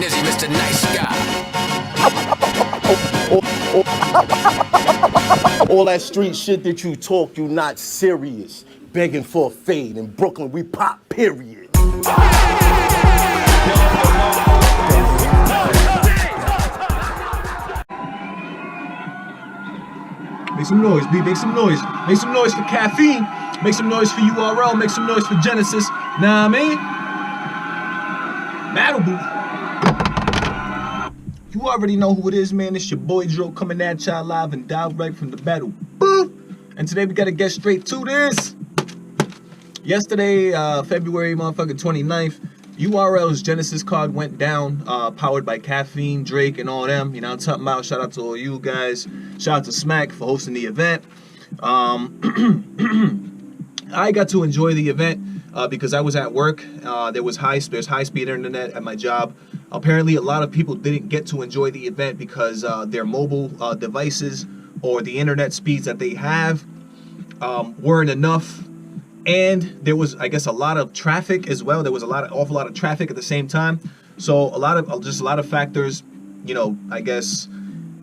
is he, Mr. Nice Guy? All that street shit that you talk, you not serious. Begging for a fade. In Brooklyn, we pop, period. Make some noise, B. Make some noise. Make some noise for Caffeine. Make some noise for URL. Make some noise for Genesis. Nah, I mean? Battle Booth. You already know who it is, man. It's your boy Dro coming at y'all live and direct from the Battle Booth. And today we gotta get straight to this. Yesterday, February motherfucking 29th, URL's Genesis card went down, powered by Caffeine, Drake, and all them. You know what I'm talking about? Shout out to all you guys. Shout out to Smack for hosting the event. I got to enjoy the event because I was at work. There's high-speed internet at my job. Apparently, a lot of people didn't get to enjoy the event because their mobile devices or the internet speeds that they have weren't enough. And there was, I guess, a lot of traffic as well. There was awful lot of traffic at the same time. So a lot of factors, you know, I guess,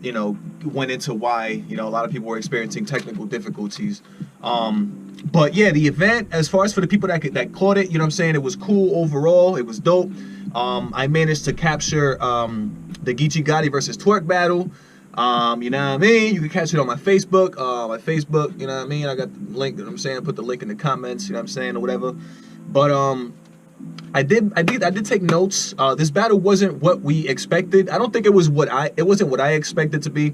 you know, went into why, you know, a lot of people were experiencing technical difficulties. But yeah, the event, as far as for the people that caught it, you know what I'm saying, it was cool overall. It was dope. I managed to capture the Geechi Gotti versus Twork battle. You know what I mean? You can catch it on my Facebook. You know what I mean? I got the link, you know what I'm saying? Put the link in the comments, you know what I'm saying, or whatever. But I did take notes. This battle wasn't what we expected. I don't think it wasn't what I expected to be.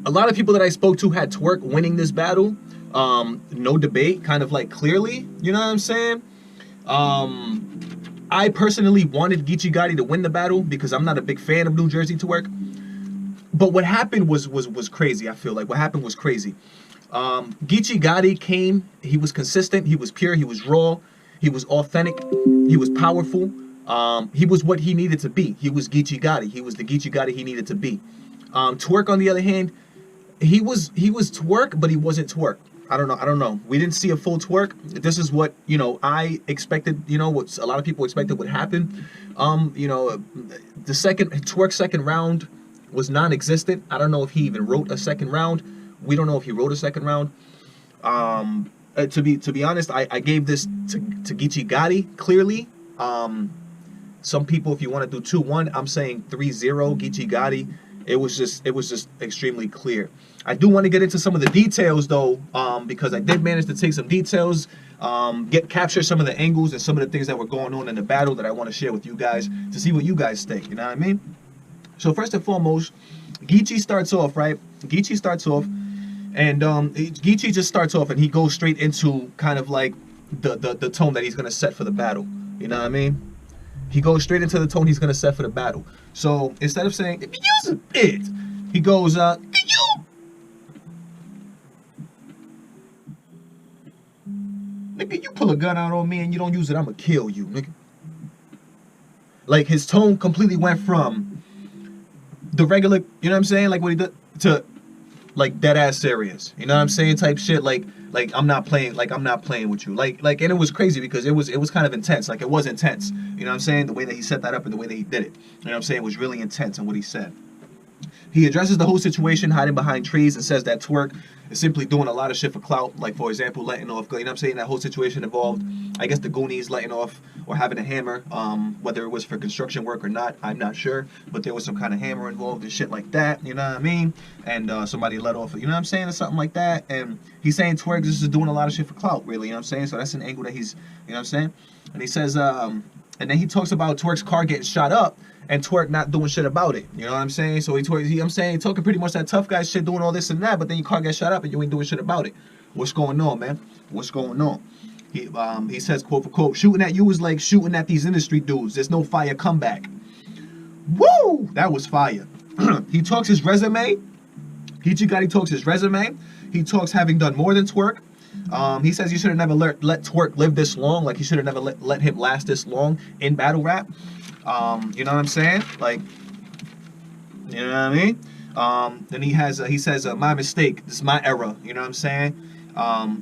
A lot of people that I spoke to had Twork winning this battle. No debate, kind of like clearly, you know what I'm saying? I personally wanted Geechi Gotti to win the battle because I'm not a big fan of Nujerzey Twork. But what happened was crazy. I feel like what happened was crazy. Geechi Gotti came. He was consistent. He was pure. He was raw. He was authentic. He was powerful. He was what he needed to be. He was Geechi Gotti. He was the Geechi Gotti he needed to be. Twork, on the other hand, he was Twork, but he wasn't Twork. I don't know. We didn't see a full Twork. This is what, you know, I expected, you know, what a lot of people expected would happen. You know, Twork's second round was non-existent. I don't know if he even wrote a second round. We don't know if he wrote a second round. To be honest, I gave this to Geechi Gotti clearly. Some people, if you want to do 2-1, I'm saying 3-0 Geechi Gotti. It was just extremely clear. I do want to get into some of the details though, because I did manage to take some details, capture some of the angles and some of the things that were going on in the battle that I want to share with you guys to see what you guys think. You know what I mean? So first and foremost, Geechi starts off, right? Geechi starts off, and Geechi just starts off, and he goes straight into kind of like the tone that he's gonna set for the battle. You know what I mean? He goes straight into the tone he's gonna set for the battle. So instead of saying "if you use a bit," he goes nigga, you pull a gun out on me and you don't use it, I'ma kill you, nigga. Like his tone completely went from the regular, you know what I'm saying, like what he did, to like dead ass serious, you know what I'm saying, type shit, like I'm not playing with you, like and it was crazy because it was kind of intense, like it was intense, you know what I'm saying, the way that he set that up and the way that he did it, you know what I'm saying, was really intense in what he said. He addresses the whole situation hiding behind trees and says that Twork is simply doing a lot of shit for clout, like for example letting off, you know what I'm saying, that whole situation involved, I guess, the Goonies letting off or having a hammer, whether it was for construction work or not, I'm not sure, but there was some kind of hammer involved and shit like that, you know what I mean, and somebody let off, you know what I'm saying, or something like that, and he's saying Twork is just doing a lot of shit for clout, really, you know what I'm saying, so that's an angle that he's, you know what I'm saying, and he says, and then he talks about Twork's car getting shot up, and Twork not doing shit about it. You know what I'm saying? So I'm saying, talking pretty much that tough guy shit, doing all this and that, but then your car gets shot up and you ain't doing shit about it. What's going on, man? What's going on? He says, quote for quote, shooting at you is like shooting at these industry dudes. There's no fire comeback. Woo! That was fire. He talks his resume. Geechi Gotti talks his resume. He talks having done more than Twork. He says you should have never let Twork live this long. Like, you should have never let him last this long in battle rap. You know what I'm saying? Like, you know what I mean? Then he says, my mistake. This is my error. You know what I'm saying?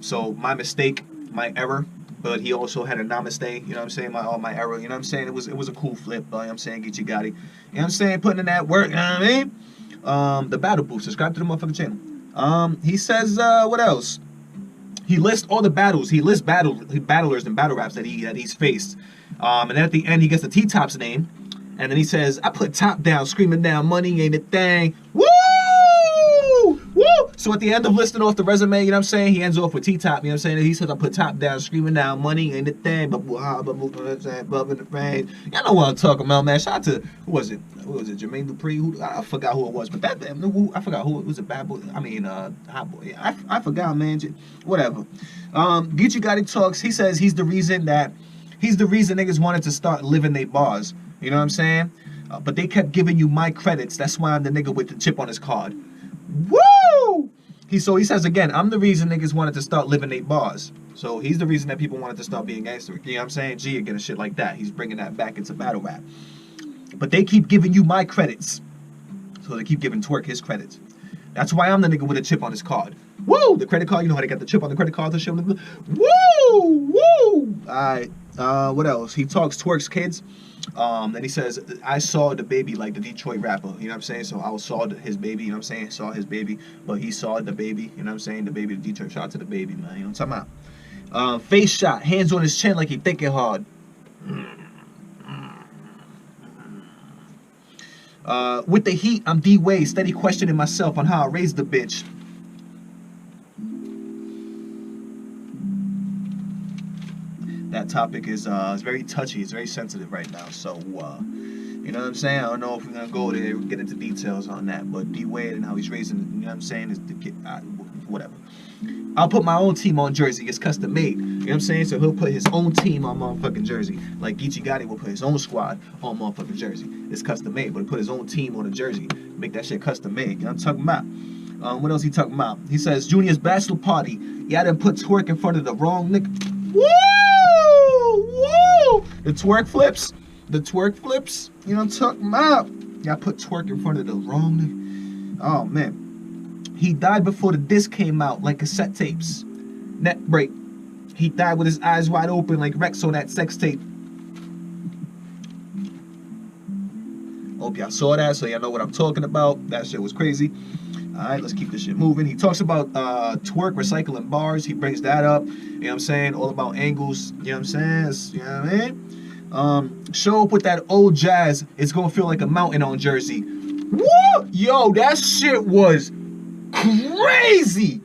So my mistake, my error. but he also had a namaste, you know what I'm saying, my era, you know what I'm saying, it was a cool flip, you know what I'm saying, Geechi Gotti, you know what I'm saying, putting in that work, you know what I mean, the battle booth, subscribe to the motherfucking channel. He says, what else? He lists all the battles, he lists battlers and battle raps that he's faced, and then at the end he gets the T-Top's name, and then he says, I put top down, screaming down, money ain't a thing, woo! Woo! So at the end of listing off the resume, you know what I'm saying, he ends off with T-Top, you know what I'm saying, he says, I put top down, screaming down, money ain't a thing, but above in the rain. Y'all know what I'm talking about, man. Shout out to, who was it, Jermaine Dupri, I forgot who it was, but I forgot who it was, a bad boy, hot boy, yeah, I forgot, man, whatever. Geechi Gotti talks, he says he's the reason niggas wanted to start living they bars, you know what I'm saying, but they kept giving you my credits, that's why I'm the nigga with the chip on his card. Woo! He says again, I'm the reason niggas wanted to start living they bars. So he's the reason that people wanted to start being gangster. You know what I'm saying? G again and shit like that. He's bringing that back into battle rap. But they keep giving you my credits. So they keep giving Twork his credits. That's why I'm the nigga with a chip on his card. Woo! The credit card, you know how they got the chip on the credit card to show them. Woo! Woo! Alright, what else? He talks Twork's kids. Then he says, I saw the baby like the Detroit rapper, you know what I'm saying? So I saw his baby, you know what I'm saying? Saw his baby, but he saw the baby, you know what I'm saying? The baby, the Detroit, shout out to the baby, man, you know what I'm talking about? Face shot, hands on his chin like he thinking hard. With the heat, I'm D-Wade, steady questioning myself on how I raised the bitch. That topic is very touchy, it's very sensitive right now, so you know what I'm saying, I don't know if we're gonna go there, get into details on that, but D-Wade and how he's raising, you know what I'm saying, is the kid, whatever. I'll put my own team on Jersey, it's custom made, you know what I'm saying, so he'll put his own team on motherfucking Jersey, like Geechi Gotti will put his own squad on motherfucking Jersey, it's custom made, but he'll put his own team on a Jersey, make that shit custom made, you know what I'm talking about. What else he talking about? He says, Junior's bachelor party, yeah, I done put Twork in front of the wrong nigga. Woo! Woo! The Twork flips, you know what I'm talking about? Yeah, I put Twork in front of the wrong nigga. Oh, man. He died before the disc came out, like cassette tapes. Net break. He died with his eyes wide open, like Rex on that sex tape. Hope y'all saw that, so y'all know what I'm talking about. That shit was crazy. Alright, let's keep this shit moving. He talks about Twork recycling bars. He brings that up. You know what I'm saying? All about angles. You know what I'm saying? You know what I mean? Show up with that old jazz. It's going to feel like a mountain on Jersey. Woo! Yo, that shit was crazy.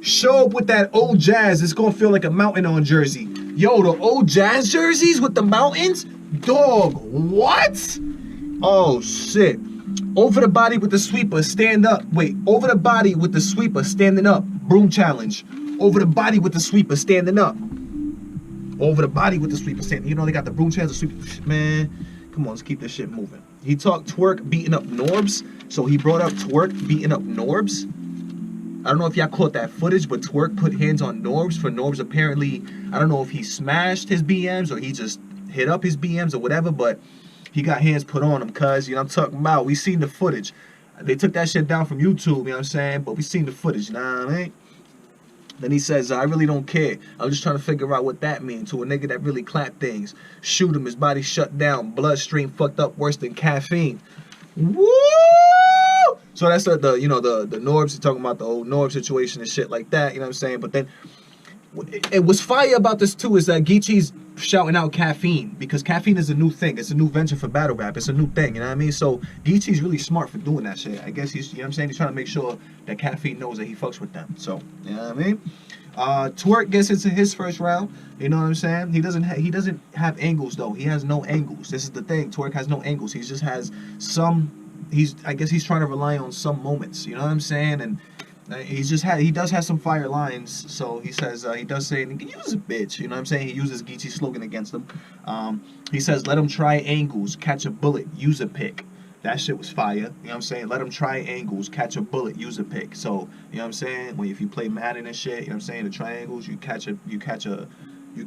Show up with that old jazz. It's going to feel like a mountain on Jersey. Yo, the old jazz jerseys with the mountains? Dog, what? Oh, shit. Over the body with the sweeper, stand up. Wait, over the body with the sweeper, standing up. Broom challenge. Over the body with the sweeper, standing up. Over the body with the sweeper, standing. You know they got the broom challenge, the sweeper. Man, come on, let's keep this shit moving. He talked Twork beating up Norbs. So he brought up Twork beating up Norbs. I don't know if y'all caught that footage, but Twork put hands on Norbs. For Norbs, apparently, I don't know if he smashed his BMs or he just hit up his BMs or whatever, but he got hands put on him, cuz, you know what I'm talking about? We seen the footage. They took that shit down from YouTube, you know what I'm saying? But we seen the footage, you know what I mean? Then he says, I really don't care. I'm just trying to figure out what that means to a nigga that really clap things. Shoot him, his body shut down, bloodstream fucked up worse than caffeine. Woo! So that's the Norbs, he's talking about the old Norb situation and shit like that, you know what I'm saying? But then, it was fire about this too is that Geechi's shouting out caffeine because caffeine is a new thing. It's a new venture for battle rap. It's a new thing, you know what I mean? So Geechi's really smart for doing that shit. I guess he's, you know what I'm saying? He's trying to make sure that caffeine knows that he fucks with them. So, you know what I mean? Twork gets into his first round. You know what I'm saying? He doesn't have angles though. He has no angles. This is the thing. Twork has no angles. He just has some. I guess he's trying to rely on some moments. You know what I'm saying? And he does have some fire lines. So he says he does say, "You can use a bitch." You know what I'm saying? He uses Geechi's slogan against him. He says, "Let him try angles, catch a bullet, use a pick." That shit was fire. You know what I'm saying? Let him try angles, catch a bullet, use a pick. So, you know what I'm saying? If you play Madden and shit, you know what I'm saying? The triangles, you catch a bullet, you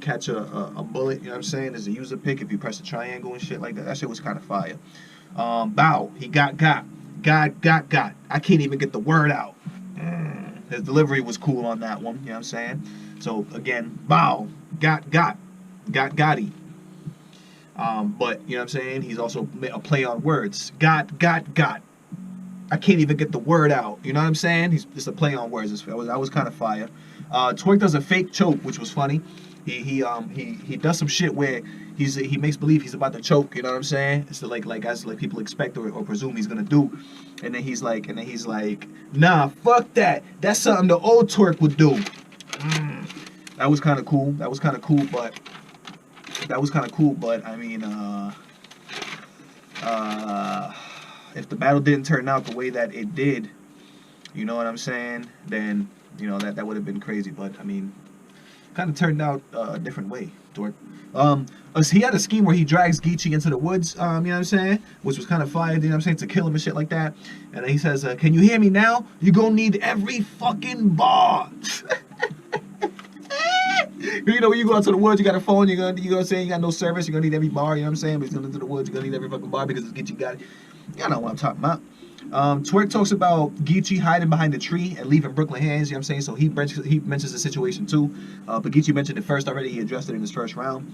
know what I'm saying? There's a user pick if you press the triangle and shit like that. That shit was kind of fire. Bow, he got. I can't even get the word out. His delivery was cool on that one, you know what I'm saying? So again, bow, got. Gotti. But you know what I'm saying? He's also a play on words. Got. I can't even get the word out. You know what I'm saying? It's a play on words. That was kind of fire. Twork does a fake choke, which was funny. He does some shit where he makes believe he's about to choke. You know what I'm saying? It's like as like people expect or presume he's gonna do. And then he's like, nah, fuck that. That's something the old Twork would do. That was kind of cool. But I mean, if the battle didn't turn out the way that it did, you know what I'm saying, then, you know, that would have been crazy. But, I mean, kind of turned out a different way, Twork. He had a scheme where he drags Geechi into the woods, you know what I'm saying, which was kind of fire, you know what I'm saying, to kill him and shit like that. And then he says, can you hear me now? You're gonna need every fucking bar. You know, when you go out to the woods, you got a phone, you're gonna say you got no service, you're gonna need every bar, you know what I'm saying? But he's going into the woods, you're gonna need every fucking bar because it's Geechi Gotti. Y'all know what I'm talking about. Twork talks about Geechi hiding behind the tree and leaving Brooklyn hands, you know what I'm saying? So he mentions the situation too. But Geechi mentioned it first already, he addressed it in his first round.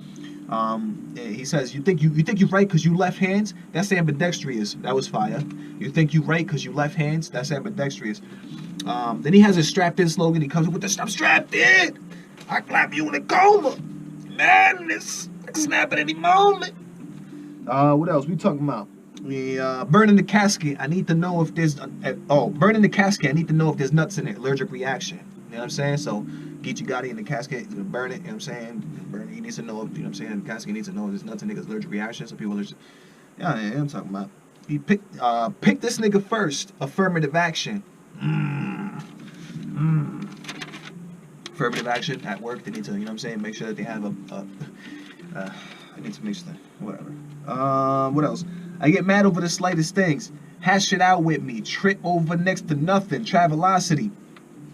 He says, you think you're right because you left hands? That's ambidextrous. That was fire. You think you right because you left hands? That's ambidextrous. Then he has his strapped in slogan. He comes up with the I'm strapped in. I clap you in a coma. Madness. I can snap at any moment. What else we talking about? Burning the casket. I need to know if there's burning the casket. I need to know if there's nuts in it. Allergic reaction. You know what I'm saying? So Geechi Gotti in the casket. He's gonna burn it. You know what I'm saying? Burn it. He needs to know. You know what I'm saying? The casket needs to know if there's nuts in it. Allergic reaction. So people are just, yeah, I'm talking about. He picked this nigga first. Affirmative action. Affirmative action at work. They need to, you know what I'm saying, make sure that they have I need to make sure, whatever. What else? I get mad over the slightest things. Hash it out with me. Trip over next to nothing. Travelocity.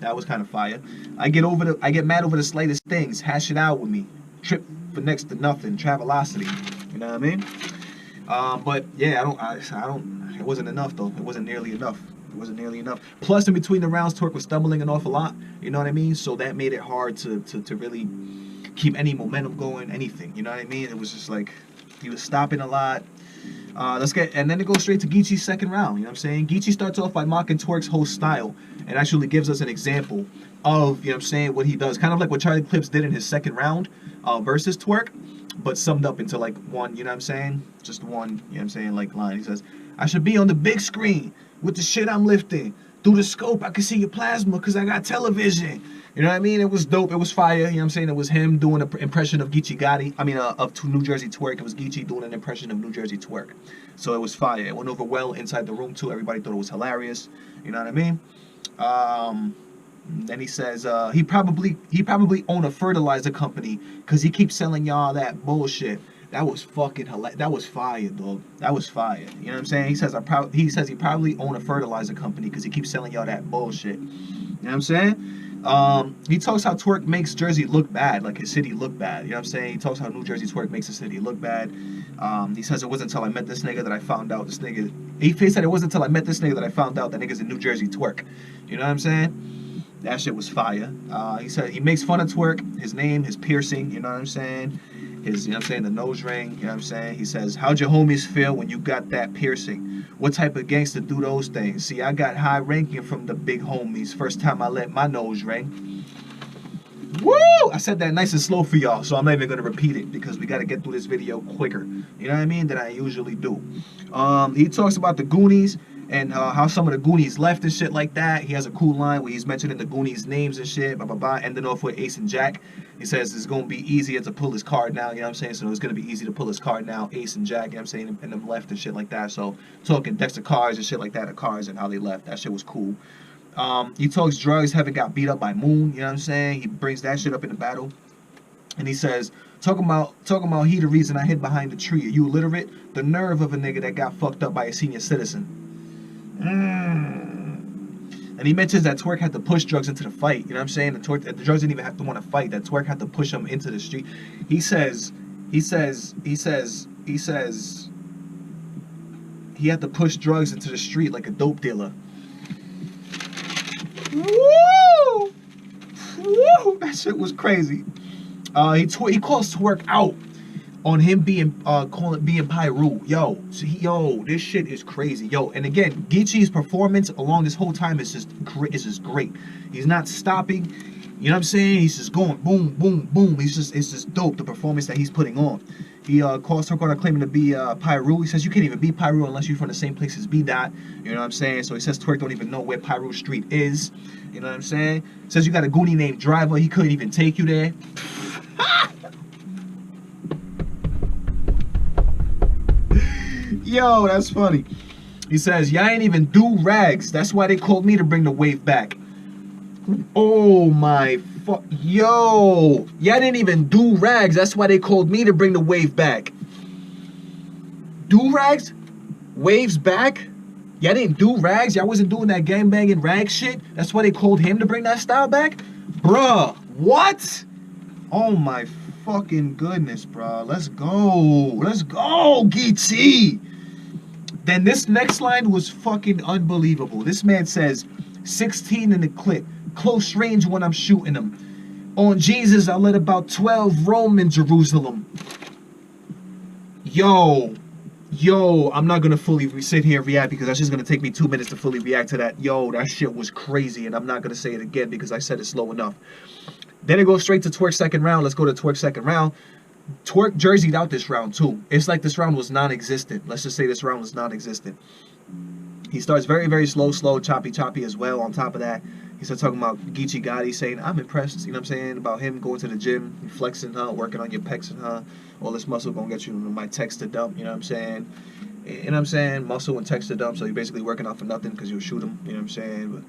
That was kind of fire. I get mad over the slightest things. Hash it out with me. Trip for next to nothing. Travelocity. You know what I mean? But yeah, I don't. It wasn't enough though. It wasn't nearly enough. Plus, in between the rounds, Twork was stumbling an awful lot. You know what I mean? So that made it hard to really keep any momentum going, anything. You know what I mean? It was just like he was stopping a lot. And then it goes straight to Geechi's second round. You know what I'm saying? Geechi starts off by mocking Twork's whole style and actually gives us an example of, you know what I'm saying, what he does. Kind of like what Charlie Clips did in his second round versus Twork, but summed up into like one, you know what I'm saying? Just one, you know what I'm saying, like line. He says, I should be on the big screen with the shit I'm lifting. Through the scope, I can see your plasma because I got television. You know what I mean? It was dope. It was fire. You know what I'm saying? It was him doing an impression of Geechi Gotti. I mean, of Nujerzey Twork. It was Geechi doing an impression of Nujerzey Twork. So it was fire. It went over well inside the room, too. Everybody thought it was hilarious. You know what I mean? Then he says he probably own a fertilizer company because he keeps selling y'all that bullshit. That was fucking hilarious. That was fire, dog. That was fire. You know what I'm saying? He says he probably own a fertilizer company because he keeps selling y'all that bullshit. You know what I'm saying? He talks how Twork makes Jersey look bad, like his city look bad. You know what I'm saying? He talks how Nujerzey Twork makes the city look bad. He says it wasn't until I met this nigga that I found out this nigga. He said it wasn't until I met this nigga that I found out that nigga's in Nujerzey Twork. You know what I'm saying? That shit was fire. He said he makes fun of Twork, his name, his piercing. You know what I'm saying? His, you know what I'm saying, the nose ring, you know what I'm saying? He says, how'd your homies feel when you got that piercing? What type of gangster do those things? See, I got high ranking from the big homies. First time I let my nose ring. Woo! I said that nice and slow for y'all, so I'm not even going to repeat it because we got to get through this video quicker. You know what I mean? Than I usually do. He talks about the Goonies and how some of the Goonies left and shit like that. He has a cool line where he's mentioning the Goonies' names and shit, blah, blah, blah, ending off with Ace and Jack. He says it's going to be easier to pull his card now, you know what I'm saying? So it's going to be easy to pull his card now, Ace and Jack, you know what I'm saying, and them left and shit like that. So talking Dexter cards and shit like that, the cards and how they left, that shit was cool. He talks drugs haven't got beat up by Moon, you know what I'm saying? He brings that shit up in the battle. And he says, talking about he the reason I hid behind the tree. Are you illiterate? The nerve of a nigga that got fucked up by a senior citizen. And he mentions that Twork had to push drugs into the fight. You know what I'm saying? The drugs didn't even have to want to fight. That Twork had to push him into the street. He says he had to push drugs into the street like a dope dealer. Woo! Woo! That shit was crazy. He calls Twork out on him being being Pyru. Yo, so this shit is crazy. Yo, and again, Geechi's performance along this whole time is just great. He's not stopping. You know what I'm saying? He's just going boom, boom, boom. It's just dope, the performance that he's putting on. He calls Twork out claiming to be Pyru. He says you can't even be Pyru unless you're from the same place as B-Dot. You know what I'm saying? So he says Twork don't even know where Pyru Street is. You know what I'm saying? Says you got a Goonie named Driver. He couldn't even take you there. Yo, that's funny. He says, y'all ain't even do rags. That's why they called me to bring the wave back. Oh my fuck. Yo, y'all didn't even do rags. That's why they called me to bring the wave back. Do rags? Waves back? Y'all didn't do rags? Y'all wasn't doing that gangbanging rag shit? That's why they called him to bring that style back? Bruh, what? Oh my fucking goodness, bruh. Let's go. Let's go, Geechi. Then this next line was fucking unbelievable. This man says, 16 in the clip. Close range when I'm shooting him. On Jesus, I let about 12 roam in Jerusalem. Yo, I'm not gonna fully sit here and react because that's just gonna take me 2 minutes to fully react to that. Yo, that shit was crazy, and I'm not gonna say it again because I said it slow enough. Then it goes straight to Twork second round. Let's go to Twork second round. Twork jerseyed out this round too. It's like this round was non-existent. Let's just say this round was non-existent. He starts very, very slow, choppy as well. On top of that, he starts talking about Geechi Gotti, saying, I'm impressed, you know what I'm saying, about him going to the gym, flexing, working on your pecs and all this muscle gonna get you to my text to dump, you know what I'm saying? You know what I'm saying? Muscle and text to dump, so you're basically working out for nothing because you'll shoot him, you know what I'm saying? But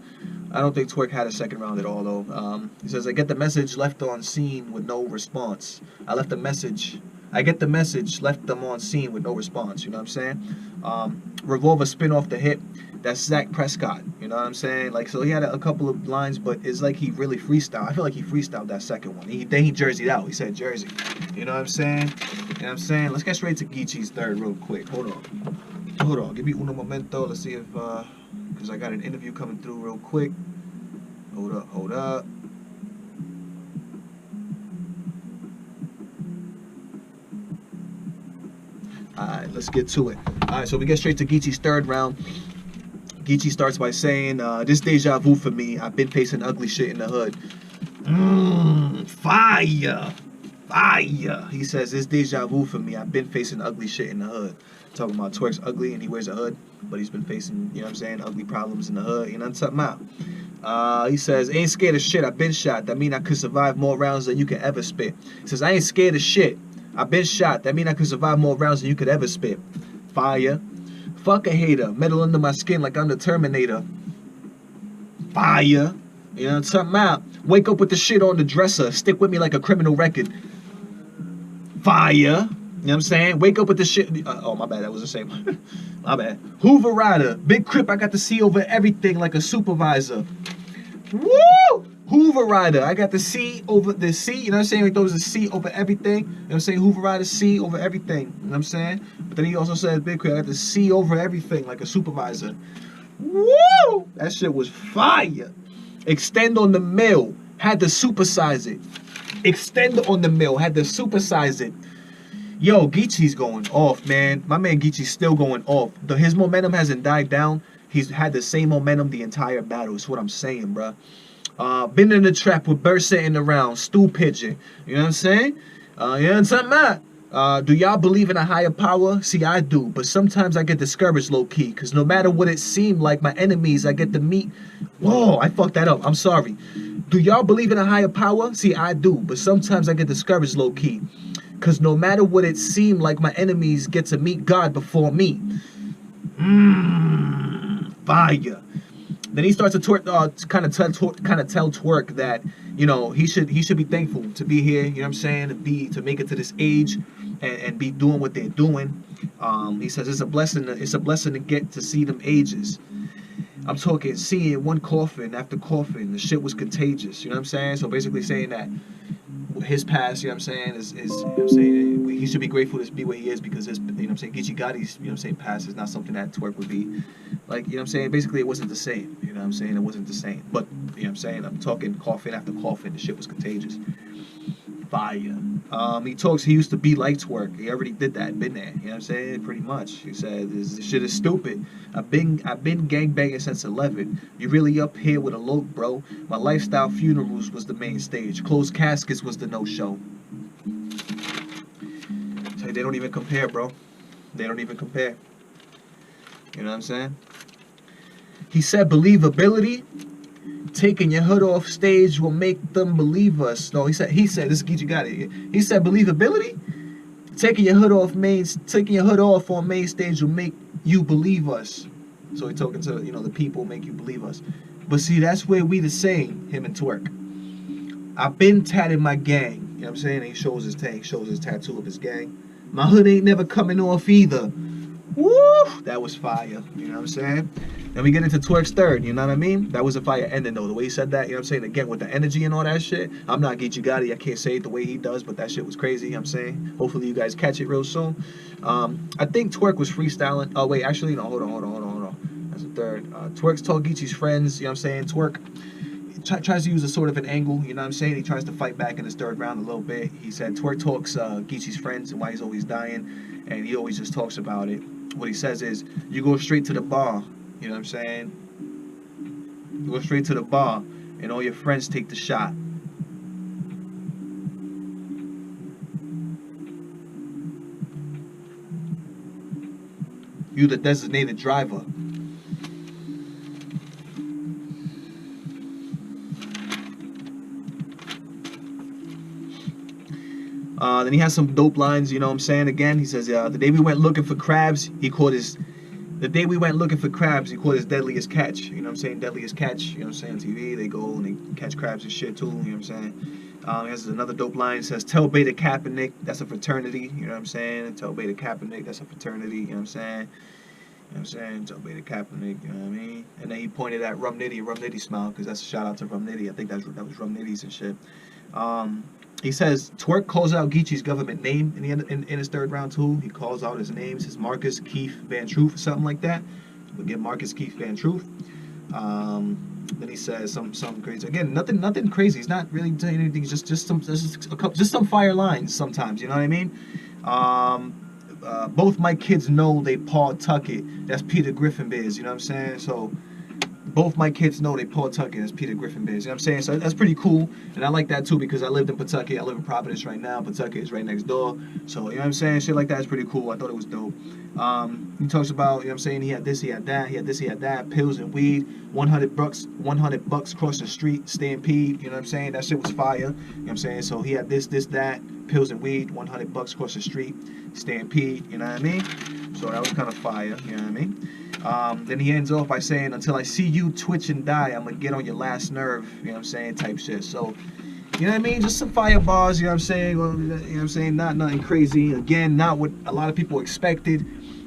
I don't think Twork had a second round at all, though. He says, I get the message, left on scene with no response. I get the message, left them on scene with no response, you know what I'm saying? Revolver spin off the hip. That's Zach Prescott, you know what I'm saying? Like, so he had a couple of lines, but it's like he really freestyled. I feel like he freestyled that second one. Then he jerseyed out. He said Jersey. You know what I'm saying? You know what I'm saying? Let's get straight to Geechi's third real quick. Hold on. Give me uno momento. Let's see if, because I got an interview coming through real quick. Hold up. Alright, let's get to it. Alright, so we get straight to Geechi's third round. Geechi starts by saying, this deja vu for me. I've been facing ugly shit in the hood. Fire. He says, this deja vu for me. I've been facing ugly shit in the hood. Talking about Twork's ugly and he wears a hood, but he's been facing, you know what I'm saying, ugly problems in the hood. You know what I'm talking about? He says, ain't scared of shit. I've been shot. That mean I could survive more rounds than you can ever spit. He says, I ain't scared of shit. I've been shot. That mean I could survive more rounds than you could ever spit. Fire. Fuck a hater. Metal under my skin like I'm the Terminator. Fire. You know what I'm talking about? Wake up with the shit on the dresser. Stick with me like a criminal record. Fire. You know what I'm saying? Wake up with the shit. Oh, my bad. That was the same one. My bad. Hoover Rider. Big Crip. I got to see over everything like a supervisor. Woo! Hoover Rider. I got the C over the C. You know what I'm saying? Like those a C over everything. You know what I'm saying? Hoover Rider C over everything. You know what I'm saying? But then he also says, Big Crip, I got the C over everything like a supervisor. Woo! That shit was fire. Extend on the mill. Had to supersize it. Extend on the mill. Had to supersize it. Yo, Geechi's going off, man. My man Geechi's still going off. His momentum hasn't died down. He's had the same momentum the entire battle. Is what I'm saying, bruh. Been in the trap with birds sitting around, stool pigeon. You know what I'm saying? You know what I'm talking about? Do y'all believe in a higher power? See, I do, but sometimes I get discouraged low-key, because no matter what it seemed like, my enemies I get to meet. Whoa, I fucked that up. I'm sorry. Do y'all believe in a higher power? See, I do, but sometimes I get discouraged low-key, because no matter what it seemed like, my enemies get to meet God before me. Fire. Then he starts to kind of tell Twork that, you know, he should be thankful to be here. You know what I'm saying? To make it to this age and be doing what they're doing. He says it's a blessing. It's a blessing to get to see them ages. I'm talking seeing one coffin after coffin. The shit was contagious. You know what I'm saying? So basically saying that his past, you know what I'm saying, is you know what I'm saying, he should be grateful to be where he is because his, you know what I'm saying, Geechi Gotti's, you know what I'm saying, past is not something that Twork would be. Like, you know what I'm saying, basically it wasn't the same. You know what I'm saying? It wasn't the same. But, you know what I'm saying, I'm talking coffin after coffin. The shit was contagious. Fire. He used to be like Twork. He already did that, been there. You know what I'm saying? Pretty much. He said, this shit is stupid. I've been gangbanging since 11. You really up here with a load, bro. My lifestyle funerals was the main stage. Closed caskets was the no-show. So they don't even compare, bro. They don't even compare. You know what I'm saying? He said believability. Taking your hood off stage will make them believe us. No, he said this is Geechi Gotti. He said believability. Taking your hood off on main stage will make you believe us. So he talking to the people, make you believe us. But see, that's where we the same, him and Twork. I've been tatted my gang. You know what I'm saying? He shows his tattoo of his gang. My hood ain't never coming off either. Woo! That was fire. You know what I'm saying? Then we get into Twork's third, you know what I mean? That was a fire ending though, the way he said that, you know what I'm saying? Again, with the energy and all that shit. I'm not Geechi Gotti, I can't say it the way he does, but that shit was crazy, you know what I'm saying? Hopefully you guys catch it real soon. I think Twork was freestyling. Oh wait, actually, no, hold on. That's the third. Twork's told Geechi's friends, you know what I'm saying? Twork tries to use a sort of an angle, you know what I'm saying? He tries to fight back in his third round a little bit. He said Twork talks Geechi's friends and why he's always dying, and he always just talks about it. What he says is, you go straight to the bar. You know what I'm saying? You go straight to the bar, and all your friends take the shot. You the designated driver. Then he has some dope lines, you know what I'm saying? Again, he says, the day we went looking for crabs, he caught his deadliest catch. You know what I'm saying? Deadliest catch. You know what I'm saying? TV, they go and they catch crabs and shit too. You know what I'm saying? He has another dope line. It says, tell Beta Kaepernick, that's a fraternity. You know what I'm saying? Tell Beta Kaepernick, that's a fraternity. You know what I'm saying? You know what I'm saying? Tell Beta Kaepernick, you know what I mean? And then he pointed at Rum Nitty smile, because that's a shout out to Rum Nitty. I think that was Rum Nitty's and shit. He says Twork calls out Geechi's government name in his third round too. He calls out his name. He says Marcus Keith Van Truth or something like that. We'll get Marcus Keith Van Truth. Then he says something crazy. Again, nothing crazy. He's not really doing anything. Just some fire lines sometimes. You know what I mean? Both my kids know they Paul Tuckett. That's Peter Griffin biz. You know what I'm saying? So. Both my kids know they Paul Tuckett as Peter Griffin biz. You know what I'm saying? So that's pretty cool. And I like that too because I lived in Pawtucket. I live in Providence right now. Pawtucket is right next door. So, you know what I'm saying? Shit like that is pretty cool. I thought it was dope. He talks about, you know what I'm saying? He had this, he had that. He had this, he had that. Pills and weed. $100 across the street. Stampede. You know what I'm saying? That shit was fire. You know what I'm saying? So he had this, that. Pills and weed. $100 across the street. Stampede. You know what I mean? So that was kind of fire. You know what I mean? Then he ends off by saying, until I see you twitch and die, I'm gonna get on your last nerve, you know what I'm saying, type shit. So, you know what I mean, just some fire bars, you know what I'm saying, well, you know what I'm saying, not nothing crazy. Again, not what a lot of people expected.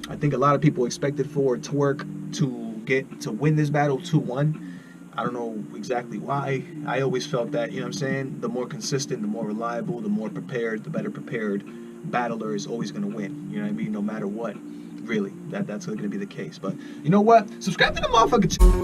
I think a lot of people expected for Twork to win this battle 2-1. I don't know exactly why. I always felt that, you know what I'm saying, the more consistent, the more reliable, the more prepared, the better prepared battler is always gonna win, you know what I mean, no matter what. Really, that's going to be the case. But you know what? Subscribe to the motherfucking channel.